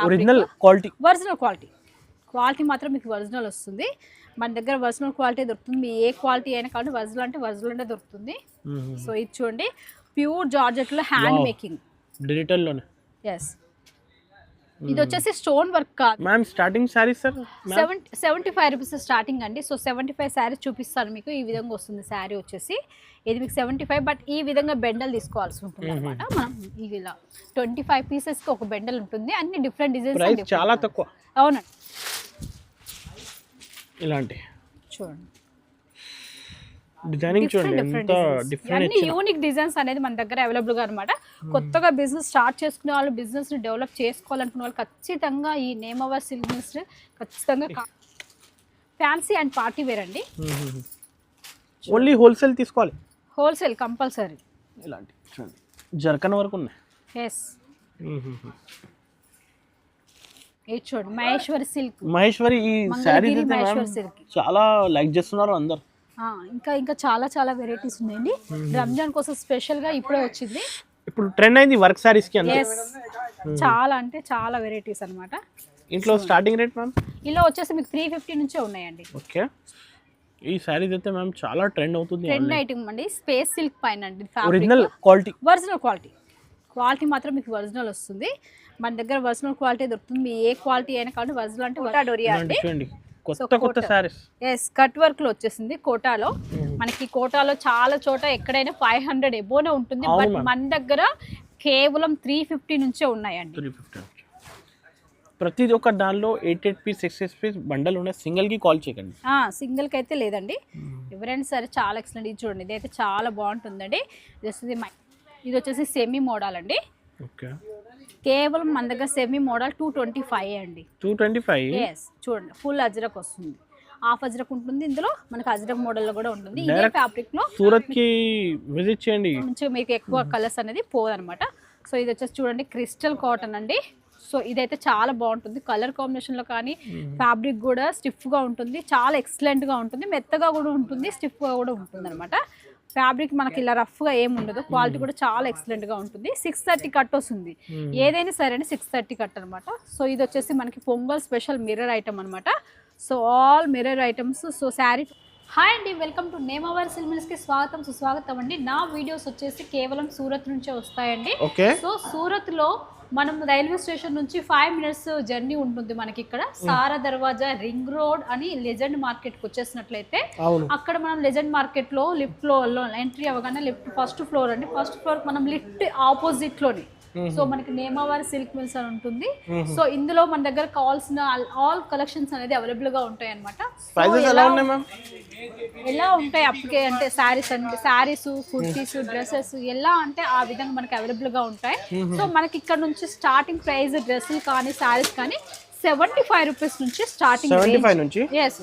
Original quality, original quality మాత్రం మీకు original వస్తుంది. మన దగ్గర ఒరిజినల్ క్వాలిటీ దొరుకుతుంది. మీ ఏ క్వాలిటీ అయినా కాబట్టి ఒరిజినల్ అంటే దొరుకుతుంది. సో ఇది చూడండి, ప్యూర్ జార్జెట్లో హ్యాండ్ మేకింగ్ డిజిటల్లోనే. ఎస్, ఇది వచ్చేసి స్టోన్ వర్క్ కాదు ma'am. Starting saris sir 75 rupees starting అండి. సో 75 శారీస్ చూపిస్తాను మీకు. ఈ విధంగా వస్తుంది శారీ వచ్చేసి, ఇది మీకు 75. బట్ ఈ విధంగా బెండల్ తీసుకోవాల్సి ఉంటుంది అనమాట. మనం ఇలా 25 పీసెస్కి ఒక బెండల్ ఉంటుంది. అన్ని డిఫరెంట్ డిజైన్స్, చాలా తక్కువ. అవునండి. ఇలాంటి చూడండి డిజైనింగ్ చూడండి, ఎంత డిఫరెంట్. అన్ని యూనిక్ డిజైన్స్ అనేది మన దగ్గర అవైలబుల్గా అనమాట. కొత్తగా బిజినెస్ స్టార్ట్ చేసుకునే వాళ్ళు, బిజినెస్ని డెవలప్ చేసుకోవాలనుకునే వాళ్ళు ఖచ్చితంగా ఈ నేమ్ అవర్ సిల్క్ మిల్స్ ఖచ్చితంగా. ఫ్యాన్సీ అండ్ పార్టీ వేర్ అండి. ఓన్లీ హోల్సేల్ తీసుకోవాలి, హోల్సేల్ కంపల్సరీ. ఇలాంటి చూడండి, జర్కన్ వరకు ఉన్నాయి. ఎస్, ఇది చూడండి మహేశ్వరి సిల్క్. మహేశ్వరి ఈ శారీ మహేశ్వరి సిల్క్ చాలా లైక్ చేస్తున్నారు అందరు. ఇంకా చాలా వెరైటీస్ ఉన్నాయండి. రంజాన్ కోసం స్పెషల్ గా ఇప్పుడే వచ్చింది. ఇప్పుడు ట్రెండ్ అయింది వర్క్ సారీస్ కి. చాలా అంటే చాలా వెరైటీస్ అన్నమాట. ఇంట్లో స్టార్టింగ్ రేట్ మ్యామ్ ఇలా వచ్చేసి మీకు 350 నుంచే ఉన్నాయండి. ఓకే, ఈ సారీస్ అయితే మ్యామ్ చాలా ట్రెండ్ అవుతుంది. ట్రెండ్ ఐటమ్ అండి. స్పేస్ సిల్క్ పైన అండి. ఒరిజినల్ క్వాలిటీ, క్వాలిటీ మాత్రం మీకు ఒరిజినల్ వస్తుంది. మన దగ్గర ఒరిజినల్ క్వాలిటీ దొరుకుతుంది. మీ ఏ క్వాలిటీ అయినా కాబట్టి ఒరిజినల్ అంటే కోటా డోరియా అండి. చూడండి కొత్త సారీస్. ఎస్, కట్ వర్క్ లో వచ్చేసింది కోటాలో. మనకి కోటాలో చాలా చోట ఎక్కడైనా 500 ఎబోనే ఉంటుంది. బట్ మన దగ్గర కేవలం 350 నుంచే ఉన్నాయండి. 350. ప్రతి ఒక్క దానిలో 8 పీస్ 6 పీస్ బండల్ ఉన్నాయి. సింగిల్ కి కాల్ చేయకండి. సింగిల్ కి అయితే లేదండి, ఎవరైనా సరే. చాలా ఎక్సలెంట్. ఇది చూడండి, ఇది అయితే చాలా బాగుంటుందండి. ఇది వచ్చేసి సెమీ మోడల్ అండి. ఓకే, కేవలం మన దగ్గర సెమీ మోడల్ 225 అండి. 225. ఎస్, చూడండి ఫుల్ అజ్రక్ వస్తుంది. హాఫ్ అజ్రక్ ఉంటుంది ఇందులో. మనకి అజ్రక్ మోడల్ లో కూడా ఉంటుంది. ఇదే ఫ్యాబ్రిక్ లో సూరత్ కి విజిట్ చేయండి, మంచిగా మీకు ఎక్కువ కలర్స్ అనేది పోదనమాట. సో ఇది వచ్చేసి చూడండి క్రిస్టల్ కాటన్ అండి. సో ఇదైతే చాలా బాగుంటుంది. కలర్ కాంబినేషన్ లో కానీ ఫ్యాబ్రిక్ కూడా స్టిఫ్ గా ఉంటుంది. చాలా ఎక్సలెంట్ గా ఉంటుంది. మెత్తగా కూడా ఉంటుంది, స్టిఫ్ గా కూడా ఉంటుంది అనమాట. ఫ్యాబ్రిక్ మనకి ఇలా రఫ్గా ఏమి ఉండదు. క్వాలిటీ కూడా చాలా ఎక్సలెంట్గా ఉంటుంది. 630 కట్ వస్తుంది. ఏదైనా సరే 630 కట్ అనమాట. సో ఇది వచ్చేసి మనకి పొంగల్ స్పెషల్ మిర్రర్ ఐటమ్ అనమాట. So all mirror items. So sari. Hi అండి, welcome to name our silk మిల్స్కి స్వాగతం సుస్వాగతం అండి. నా వీడియోస్ వచ్చేసి కేవలం సూరత్ నుంచే వస్తాయండి. సో సూరత్లో మనం రైల్వే స్టేషన్ నుంచి 5 minutes జర్నీ ఉంటుంది మనకి. ఇక్కడ సారా దర్వాజా రింగ్ రోడ్ అని లెజెండ్ మార్కెట్కి వచ్చేసినట్లయితే అక్కడ మనం లెజెండ్ మార్కెట్లో లిఫ్ట్ లో ఎంట్రీ అవ్వగానే ఫస్ట్ ఫ్లోర్ అండి. ఫస్ట్ ఫ్లోర్ మనం లిఫ్ట్ ఆపోజిట్ లోని. సో మనకి నేమ్ అవర్ సిల్క్ మిల్స్ అని ఉంటుంది. సో ఇందులో మన దగ్గర కావాల్సిన ఆల్ కలెక్షన్స్ అనేది అవైలబుల్ గా ఉంటాయి అనమాట. ఎలా ఉంటాయి అప్పటికే అంటే శారీస్, కుర్తీస్, డ్రెస్సెస్ ఎలా అంటే ఆ విధంగా మనకి అవైలబుల్ గా ఉంటాయి. సో మనకి ఇక్కడ నుంచి స్టార్టింగ్ ప్రైస్ డ్రెస్సులు కానీ శారీస్ కానీ 75 రూపీస్ నుంచి స్టార్టింగ్. 75 నుంచి. ఎస్,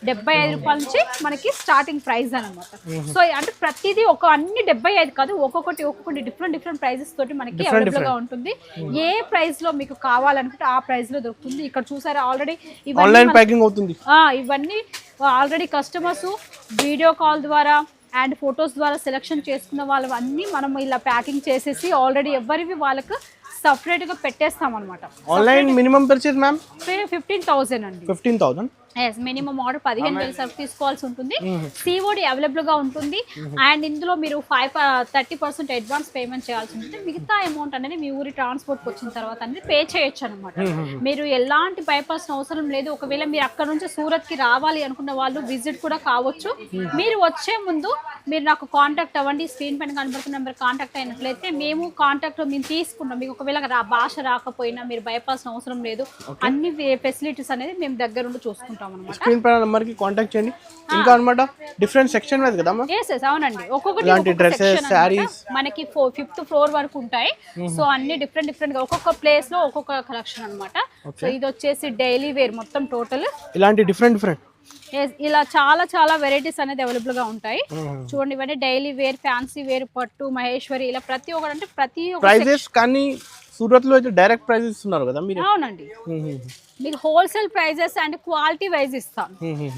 75 రూపాయల నుంచి మనకి స్టార్టింగ్ ప్రైస్ అనమాట. సో అంటే ప్రతిదీ అన్ని 75 కాదు, ఒక్కొక్కటి డిఫరెంట్ ప్రైజెస్ తోటి మనకి అవైలబుల్ గా ఉంటుంది. ఏ ప్రైస్ లో మీకు కావాలనుకుంటే ఆ ప్రైస్ లో దొరుకుతుంది. ఇక్కడ చూసారా ఆల్రెడీ ఇవన్నీ ఆల్రెడీ కస్టమర్స్ వీడియో కాల్ ద్వారా అండ్ ఫొటోస్ ద్వారా సెలెక్షన్ చేసుకున్న వాళ్ళు అన్ని మనం ఇలా ప్యాకింగ్ చేసేసి ఆల్రెడీ ఎవరివి వాళ్ళకు సపరేట్ గా పెట్టేస్తాం అనమాట. ఆన్లైన్ మినిమం పర్చేస్ మ్యామ్ 15,000 అండి. 15,000. ఎస్, మినిమం ఆర్డర్ 15,000 సరుకు తీసుకోవాల్సి ఉంటుంది. సిఓడి అవైలబుల్ గా ఉంటుంది. అండ్ ఇందులో మీరు 30% అడ్వాన్స్ పేమెంట్ చేయాల్సి ఉంటుంది. మిగతా అమౌంట్ అనేది మీ ఊరి ట్రాన్స్పోర్ట్ వచ్చిన తర్వాత అనేది పే చేయొచ్చు అనమాట. మీరు ఎలాంటి భయపడాల్సిన అవసరం లేదు. ఒకవేళ మీరు అక్కడ నుంచి సూరత్ కి రావాలి అనుకున్న వాళ్ళు విజిట్ కూడా కావచ్చు. మీరు వచ్చే ముందు మీరు నాకు కాంటాక్ట్ అవ్వండి. స్క్రీన్ పైన కనబడుతున్న నెంబర్ కాంటాక్ట్ అయినట్లయితే మేము తీసుకుంటాం. మీకు ఒకవేళ భాష రాకపోయినా మీరు భయపడాల్సిన అవసరం లేదు. అన్ని ఫెసిలిటీస్ అనేది మేము దగ్గరుండి చూసుకుంటాం. స్క్రీన్ పైన నంబర్ కి కాంటాక్ట్ చేయండి. ఇంకా అన్నమాట డిఫరెంట్ సెక్షన్ ఉంది కదా. అవునండి, ఒక్కొక్కటి మనకి 5th ఫ్లోర్ వరకు ఉంటాయి. సో అన్ని డిఫరెంట్ గా ఒక్కొక్క ప్లేస్ లో ఒక్కొక్క కలెక్షన్ అన్నమాట. సో ఇది వచ్చేసి డైలీ వేర్ మొత్తం టోటల్ ఇలాంటి డిఫరెంట్ ఇలా చాలా వెరైటీస్ అనేది అవైలబుల్ గా ఉంటాయి. చూడండి, ఇవన్నీ డైలీ వేర్, ఫ్యాన్సీ వేర్, పట్టు, మహేశ్వరి ఇలా ప్రతి ఒక్క ప్రైజెస్ కానీ సూరత్ లో అయితే డైరెక్ట్ ప్రైస్ ఇస్తున్నారు కదా మీరు. అవునండి, మీకు wholesale prices and quality wise ఇస్తాం.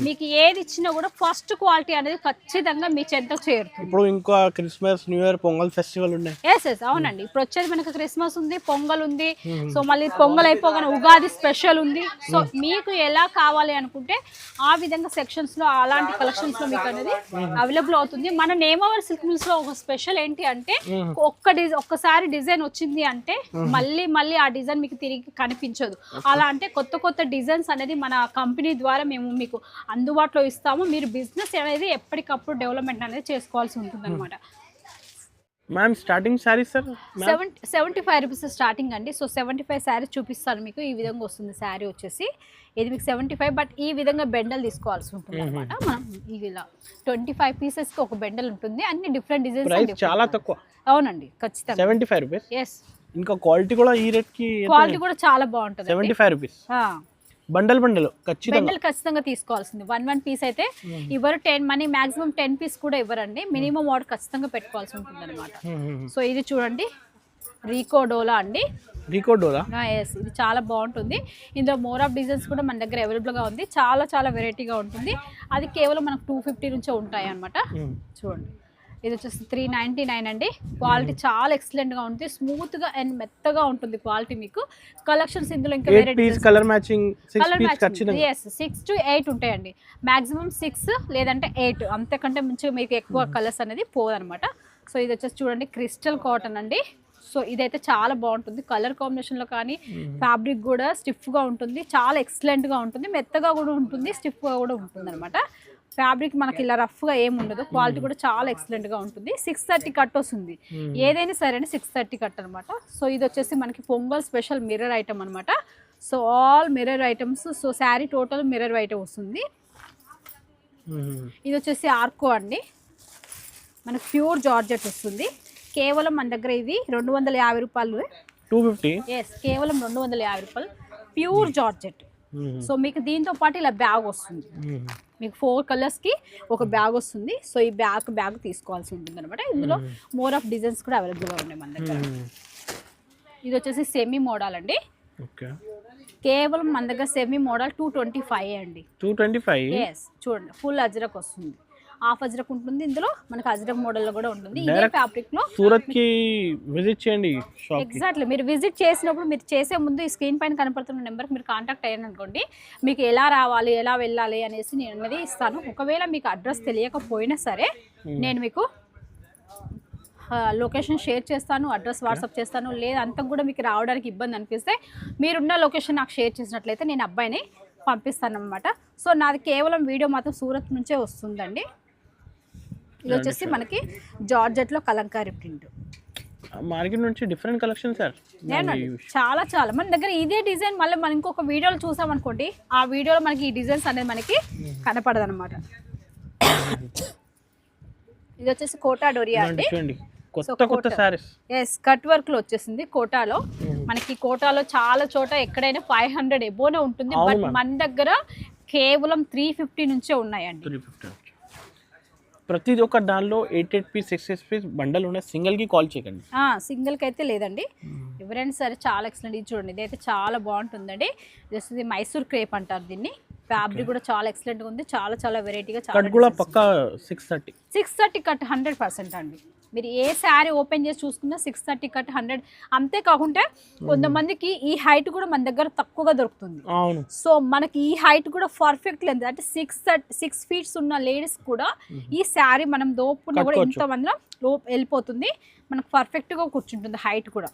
మీకు ఏది ఇచ్చినా కూడా ఫస్ట్ క్వాలిటీ అనేది ఖచ్చితంగా మీ చెంతకు చేరుతుంది. ఇప్పుడు ఇంకా Christmas, new year, pongal festival ఉన్నాయి. ఎస్ అవునండి, ఇప్పుడు వచ్చేది మనకు క్రిస్మస్ ఉంది, పొంగల్ ఉంది. సో మళ్ళీ పొంగల్ అయిపోగానే ఉగాది స్పెషల్ ఉంది. సో మీకు ఎలా కావాలి అనుకుంటే ఆ విధంగా సెక్షన్స్ లో అలాంటి కలెక్షన్స్ లో మీకు అనేది అవైలబుల్ అవుతుంది. మన నేమవర్ సిల్క్ మిల్స్ లో ఒక స్పెషల్ ఏంటి అంటే ఒక్కసారి డిజైన్ వచ్చింది అంటే మళ్ళీ ఆ డిజైన్ మీకు తిరిగి కనిపించదు. అలా అంటే కొత్త డిజైన్స్ అనేది మన కంపెనీ ద్వారా మేము మీకు అందుబాటులో ఇస్తాము. మీరు బిజినెస్ అనేది ఎప్పటికప్పుడు డెవలప్మెంట్ అనేది చేసుకోవాల్సి ఉంటుంది అనమాట. Ma'am starting saris sir 75 rupees starting అండి. సో 75 శారీస్ చూపిస్తాను మీకు. ఈ విధంగా వస్తుంది శారీ వచ్చేసి, ఇది మీకు 75. బట్ ఈ విధంగా బెండల్ తీసుకోవాల్సి ఉంటుంది అనమాట. మనం ఇలా 25 పీసెస్కి ఒక బెండల్ ఉంటుంది. అన్ని డిఫరెంట్ డిజైన్స్, చాలా తక్కువ. అవునండి, ఖచ్చితంగా 75 రూపీస్. ఎస్, ఇంకా క్వాలిటీ కూడా ఈ రేట్ కి క్వాలిటీ కూడా చాలా బాగుంటుంది. 75 రూపీస్ బండల్ ఖచ్చితంగా తీసుకోవాల్సింది. 1 పీస్ అయితే ఇవ్వరు. 10 మనీ మాక్సిమం 10 పీస్ కూడా ఇవ్వరండి. మినిమం ఆర్డర్ ఖచ్చితంగా పెట్టుకోవాల్సి ఉంటుంది అనమాట. సో ఇది చూడండి, రీకోడోలా అండి. ఎస్, ఇది చాలా బాగుంటుంది. ఇందులో మోర్ ఆఫ్ డిజైన్స్ కూడా మన దగ్గర అవైలబుల్గా ఉంది. చాలా వెరైటీగా ఉంటుంది. అది కేవలం మనకు 250 నుంచే ఉంటాయి అనమాట. చూడండి, ఇది వచ్చేసి 399 అండి. క్వాలిటీ చాలా ఎక్సలెంట్గా ఉంటుంది, స్మూత్గా అండ్ మెత్తగా ఉంటుంది క్వాలిటీ. మీకు కలెక్షన్స్ ఇందులో ఇంకా వేరే కలర్ మ్యాచింగ్ 6 to 8 ఉంటాయండి. మాక్సిమం 6 లేదంటే 8, అంతకంటే మించి మీకు ఎక్కువ కలర్స్ అనేది పోదనమాట. సో ఇది వచ్చేసి చూడండి, క్రిస్టల్ కాటన్ అండి. సో ఇదైతే చాలా బాగుంటుంది. కలర్ కాంబినేషన్లో కానీ ఫ్యాబ్రిక్ కూడా స్టిఫ్గా ఉంటుంది, చాలా ఎక్సలెంట్గా ఉంటుంది, మెత్తగా కూడా ఉంటుంది, స్టిఫ్గా కూడా ఉంటుంది అనమాట. ఫ్యాబ్రిక్ మనకి ఇలా రఫ్గా ఏమి ఉండదు. క్వాలిటీ కూడా చాలా ఎక్సలెంట్గా ఉంటుంది. 630 కట్ వస్తుంది. ఏదైనా సరే 630 కట్ అనమాట. సో ఇది వచ్చేసి మనకి పొంగల్ స్పెషల్ మిర్రర్ ఐటమ్ అనమాట. So all mirror items. So sari total mirror item వస్తుంది. ఇది వచ్చేసి ఆర్కో అండి, మనకి ప్యూర్ జార్జెట్ వస్తుంది. కేవలం మన దగ్గర ఇది 250 రూపాయలు. 250. ఎస్, కేవలం 250 రూపాయలు ప్యూర్ జార్జెట్. సో మీకు దీంతో పాటు ఇలా బ్యాగ్ వస్తుంది. మీకు 4 కలర్స్కి ఒక బ్యాగ్ వస్తుంది. సో ఈ బ్యాగ్ తీసుకోవాల్సి ఉంటుంది అనమాట. ఇందులో మోర్ ఆఫ్ డిజైన్స్ కూడా అవైలబుల్గా ఉన్నాయి మన దగ్గర. ఇది వచ్చేసి సెమీ మోడల్ అండి. కేవలం మన దగ్గర సెమీ మోడల్ 225 అండి. 225. ఎస్, చూడండి, ఫుల్ అజ్రక్ వస్తుంది, హాఫ్ అజ్రక్ ఉంటుంది. ఇందులో మనకు అజ్రక్ మోడల్లో కూడా ఉంటుంది. ఇదే ఫ్యాబ్రిక్ లో సూరత్ కి విజిట్ చేయండి. ఎగ్జాక్ట్లీ, మీరు విజిట్ చేసినప్పుడు మీరు చేసే ముందు ఈ స్క్రీన్ పైన కనపడుతున్న నెంబర్కి మీరు కాంటాక్ట్ అయ్యాను అనుకోండి, మీకు ఎలా రావాలి, ఎలా వెళ్ళాలి అనేసి నేను అనేది ఇస్తాను. ఒకవేళ మీకు అడ్రస్ తెలియకపోయినా సరే నేను మీకు లొకేషన్ షేర్ చేస్తాను, అడ్రస్ వాట్సాప్ చేస్తాను. లేదా అంతా కూడా మీకు రావడానికి ఇబ్బంది అనిపిస్తే మీరున్న లొకేషన్ నాకు షేర్ చేసినట్లయితే నేను అబ్బాయిని పంపిస్తాను అనమాట. సో నాది కేవలం వీడియో మాత్రం సూరత్ నుంచే వస్తుందండి. ఇది వచ్చేసి మనకి జార్జెట్లో కలంకారీ ప్రింట్. మార్కెట్ నుంచి డిఫరెంట్ కలెక్షన్ సార్, చాలా మన దగ్గర ఇదే డిజైన్ మళ్ళీ మనం ఇంకొక వీడియోలో చూసామనుకోండి, ఆ వీడియోలో మనకి ఈ డిజైన్స్ అనేది మనకి కనపడదు అనమాట. ఇది వచ్చేసి కోటా డోరియా అండి. కొత్త సారీస్. ఎస్, కట్ వర్క్ లో వచ్చేసింది కోటాలో. మనకి కోటాలో చాలా చోట ఎక్కడైనా 500 ఎబోనే ఉంటుంది. బట్ మన దగ్గర కేవలం 350 నుంచే ఉన్నాయండి. ప్రతి ఒక్క దానిలో 88 పీస్ 66 పీస్ బండల్ ఉన్నాయి. సింగిల్ కి కాల్ చేయకండి. సింగిల్ కి అయితే లేదండి, ఎవరైనా సరే. చాలా ఎక్సలెంట్. ఇది చూడండి, ఇదైతే చాలా బాగుంటుందండి. ఇది మైసూర్ క్రేప్ అంటారు దీన్ని. ఫ్యాబ్రిక్ కూడా చాలా ఎక్సలెంట్ గా ఉంది, చాలా వెరైటీగా. కట్ కూడా పక్కా 630 కట్ 100% అండి. మీరు ఏ శారీ ఓపెన్ చేసి చూసుకున్నా 630 కట్ 100. అంతేకాకుండా కొంతమందికి ఈ హైట్ కూడా మన దగ్గర తక్కువగా దొరుకుతుంది. సో మనకి ఈ హైట్ కూడా పర్ఫెక్ట్ లెంత్ అంటే 6 ఫీట్స్ ఉన్న లేడీస్ కూడా ఈ శారీ మనం దోపుకున్నా కూడా ఇంతమందిలో వెళ్ళిపోతుంది. మనకు పర్ఫెక్ట్ గా కూర్చుంటుంది హైట్ కూడా.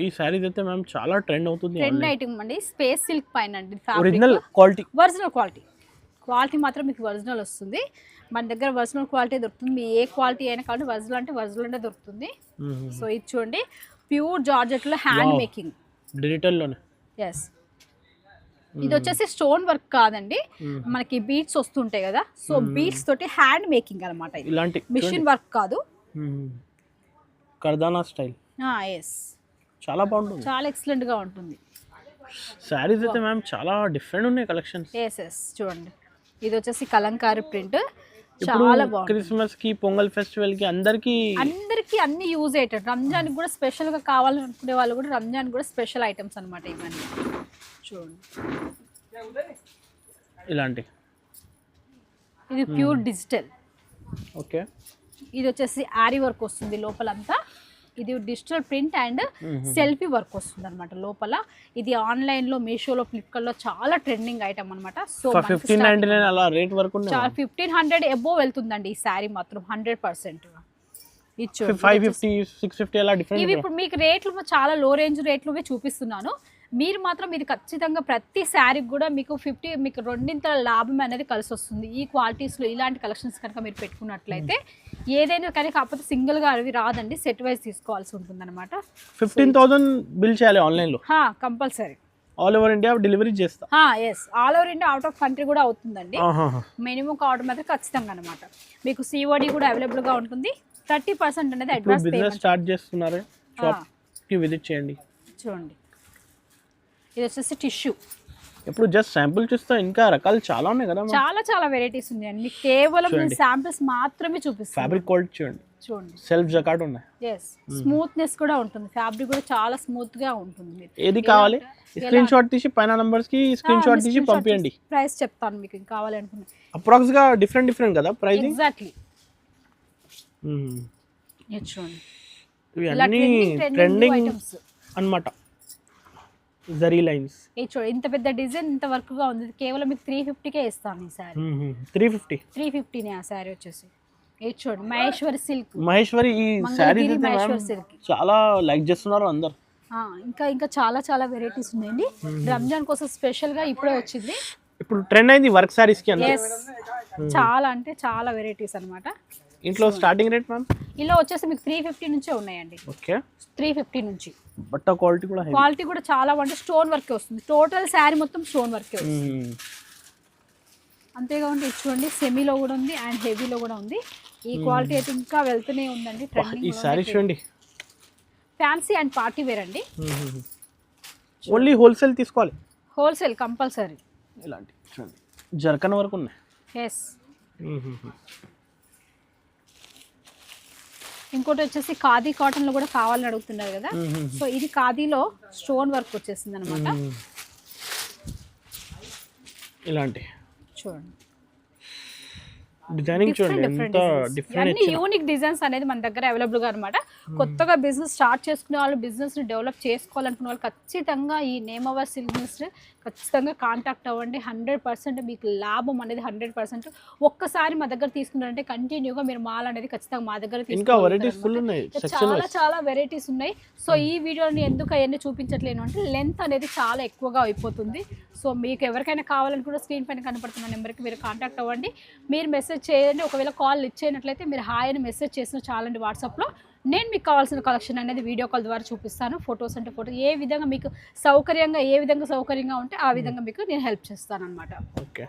ఈ సారీస్ అయితే మ్యామ్ చాలా ట్రెండ్ అవుతుంది. ట్రెండ్ ఐటమ్ అండి, స్పేస్ సిల్క్ పైన అండి. ఒరిజినల్ క్వాలిటీ మాత్రం మీకు ఒరిజినల్ వస్తుంది. మన దగ్గర ఒరిజినల్ క్వాలిటీ దొరుకుతుంది. మీ ఏ క్వాలిటీ అయినా కాబట్టి ఒరిజినల్ అంటే దొరుకుతుంది. సో ఇది చూడండి, ప్యూర్ జార్జెట్ లో హ్యాండ్ మేకింగ్ డిజిటల్ లోనే. ఎస్, ఇది వచ్చేసి స్టోన్ వర్క్ కాదండి, మనకి బీట్స్ వస్తుంటాయి కదా. సో బీట్స్ తోటి హ్యాండ్ మేకింగ్ అనమాట. ఇలాంటి మిషన్ వర్క్ కాదు, కర్దానా స్టైల్. ఎస్, చాలా బాగుంటుంది, చాలా ఎక్సలెంట్ గా ఉంటుంది. సారీస్ అయితే మ్యామ్ చాలా డిఫరెంట్ ఉన్నాయి కలెక్షన్స్. ఎస్ చూడండి, ఇది వచ్చేసి కలంకారీ ప్రింట్. ఇప్పుడు చాలా బాగుంది. క్రిస్మస్ కి పొంగల్ ఫెస్టివల్ కి అందరికి అందరికి అన్ని యూజ్ అయ్యేటట్టు. రంజాన్ కూడా స్పెషల్ గా కావాలనుకునే వాళ్ళు కూడా రంజాన్ కూడా స్పెషల్ ఐటమ్స్ అన్నమాట ఇవన్నీ. చూడండి ఇలాంటి. ఇది ప్యూర్ డిజిటల్. ఓకే. ఇది వచ్చేసి ఆరీ వర్క్ వస్తుంది లోపలంతా. ఇది digital print and selfie work వస్తుంది అనమాట లోపల. ఇది ఆన్లైన్ లో మీషోలో ఫ్లిప్కార్ట్ లో చాలా ట్రెండింగ్ ఐటమ్ అనమాట. సో 1599 అలా రేట్ వరకు ఉన్నాయి. చాలా 1500 అబోవ్ వెళ్తుందండి ఈ శారీ మాత్రం 100%. 550 650 అలా డిఫరెంట్. ఇవి ఇప్పుడు మీకు రేట్లు చాలా లో రేంజ్ రేట్లువే చూపిస్తున్నాను. మీరు మాత్రం ఇది ఖచ్చితంగా ప్రతి శారీకి కూడా మీకు మీకు రెండింతల లాభం అనేది కలిసి వస్తుంది. ఈ క్వాలిటీస్లో ఇలాంటి కలెక్షన్స్ కనుక మీరు పెట్టుకున్నట్లయితే ఏదైనా కానీ కాకపోతే సింగిల్గా అవి రాదండి, సెట్ వైజ్ తీసుకోవాల్సి ఉంటుంది అనమాట. 15,000 బిల్ చేయాలి ఆన్లైన్లో compulsory. All over India delivery చేస్తా. Yes, all over India, out of country కూడా అవుతుందండి. మినిమం ఆర్డర్ మాత్రం ఖచ్చితంగా అనమాట. మీకు సిఓడి కూడా అవైలబుల్గా ఉంటుంది. 30% అనేది అడ్వాన్స్ బిజినెస్ స్టార్ట్ చేస్తున్నారు, షాప్కి విజిట్ చేయండి. చూడండి ఇది వచ్చేసి టిష్యూ. ఇప్పుడు జస్ట్ శాంపుల్ చూస్తే ఇంకా రకాలు చాలా ఉన్నాయి కదా. చాలా వెరైటీస్ ఉన్నాయండి. కేవలం నేను శాంపిల్స్ మాత్రమే చూపిస్తాను. ఫ్యాబ్రిక్ క్వాలిటీ చూడండి. సెల్ఫ్ జకార్డ్ ఉన్నాయి. ఎస్, స్మూత్నెస్ కూడా ఉంటుంది. ఫ్యాబ్రిక్ కూడా చాలా స్మూత్ గా ఉంటుంది. ఏది కావాలి స్క్రీన్ షాట్ తీసి పైన నంబర్స్ కి స్క్రీన్ షాట్ తీసి పంపియండి. ప్రైస్ చెప్తాను మీకు కావాలి అనుకున్నా. అప్రాక్స్ గా డిఫరెంట్ కదా ప్రైసింగ్. ఎగ్జాక్ట్లీ. చూడండి ఇవన్నీ ట్రెండింగ్ అన్నమాట. జరీ లైన్స్. చూడండి ఇంత పెద్ద డిజైన్ ఇంత వర్క్ గా ఉంది. కేవలం మీకు 350కే ఇస్తాను ఈ సారీ. 350 ఆ సారీ వచ్చేసి. ఇది చూడండి మహేశ్వరి సిల్క్. మహేశ్వరి ఈ సారీ చాలా లైక్ చేస్తున్నారు అందరు. ఇంకా చాలా వెరైటీస్ ఉన్నాయండి. రంజాన్ కోసం స్పెషల్ గా ఇప్పుడే వచ్చింది. ఇప్పుడు ట్రెండ్ అయింది వర్క్ సారీస్ కి. చాలా అంటే చాలా వెరైటీస్ అన్నమాట. ఇంట్లో స్టార్టింగ్ రేట్ మ్యామ్ ఇలా వచ్చేసి మీకు 350 నుంచే ఉన్నాయండి. ఓకే. 350 నుంచి. బట్ట క్వాలిటీ కూడా చాలా అంటే స్టోన్ వర్క్ వస్తుంది. టోటల్ శారీ మొత్తం స్టోన్ వర్క్ వస్తుంది. అంతేకాకుండా చూడండి సెమీలో కూడా ఉంది అండ్ హెవీలో కూడా ఉంది. ఈ క్వాలిటీ అయితే ఇంకా వెళ్తూనే ఉందండి. ట్రెండింగ్. ఈ సారీ చూడండి ఫ్యాన్సీ అండ్ పార్టీ వేర్ అండి. ఓన్లీ హోల్సేల్ తీసుకోవాలి. Wholesale compulsory. ఇలాంటి చూడండి జర్కన్ వరకు ఉన్నాయి. ఎస్. ఇంకోటి వచ్చేసి ఖాదీ కాటన్ లో కూడా కావాలని అడుగుతున్నారు కదా. సో ఇది ఖాదీలో స్టోన్ వర్క్ వచ్చేసింది అనమాట. ఇలాంటి చూడండి డిజైనింగ్ చూడండి ఎంత డిఫరెంట్. యూనిక్ డిజైన్స్ అనేది మన దగ్గర అవైలబుల్ గా అనమాట. కొత్తగా బిజినెస్ స్టార్ట్ చేసుకునే వాళ్ళు, బిజినెస్ ని డెవలప్ చేసుకోవాలనుకునే వాళ్ళు ఖచ్చితంగా ఈ నేమ్ అవర్ సిల్క్స్ ఖచ్చితంగా కాంటాక్ట్ అవ్వండి. 100% మీకు లాభం అనేది 100%. ఒక్కసారి మా దగ్గర తీసుకున్నారంటే కంటిన్యూగా మీరు మాల్ అనేది ఖచ్చితంగా మా దగ్గర చాలా వెరైటీస్ ఉన్నాయి. సో ఈ వీడియోని ఎందుకు అవన్నీ చూపించట్లేను అంటే లెంత్ అనేది చాలా ఎక్కువగా అయిపోతుంది. సో మీకు ఎవరికైనా కావాలనుకుంటే స్క్రీన్ పైన కనపడుతున్న నెంబర్కి మీరు కాంటాక్ట్ అవ్వండి. మీరు మెసేజ్ చేయండి. ఒకవేళ కాల్ ఇచ్చేయనట్లయితే మీరు హాయ్ అని మెసేజ్ చేసిన చాలండి వాట్సాప్లో. నేను మీకు కావాల్సిన కలెక్షన్ అనేది వీడియో కాల్ ద్వారా చూపిస్తాను. ఫొటోస్ అంటే ఫోటో ఏ విధంగా మీకు సౌకర్యంగా ఉంటే ఆ విధంగా మీకు నేను హెల్ప్ చేస్తాను అనమాట. ఓకే.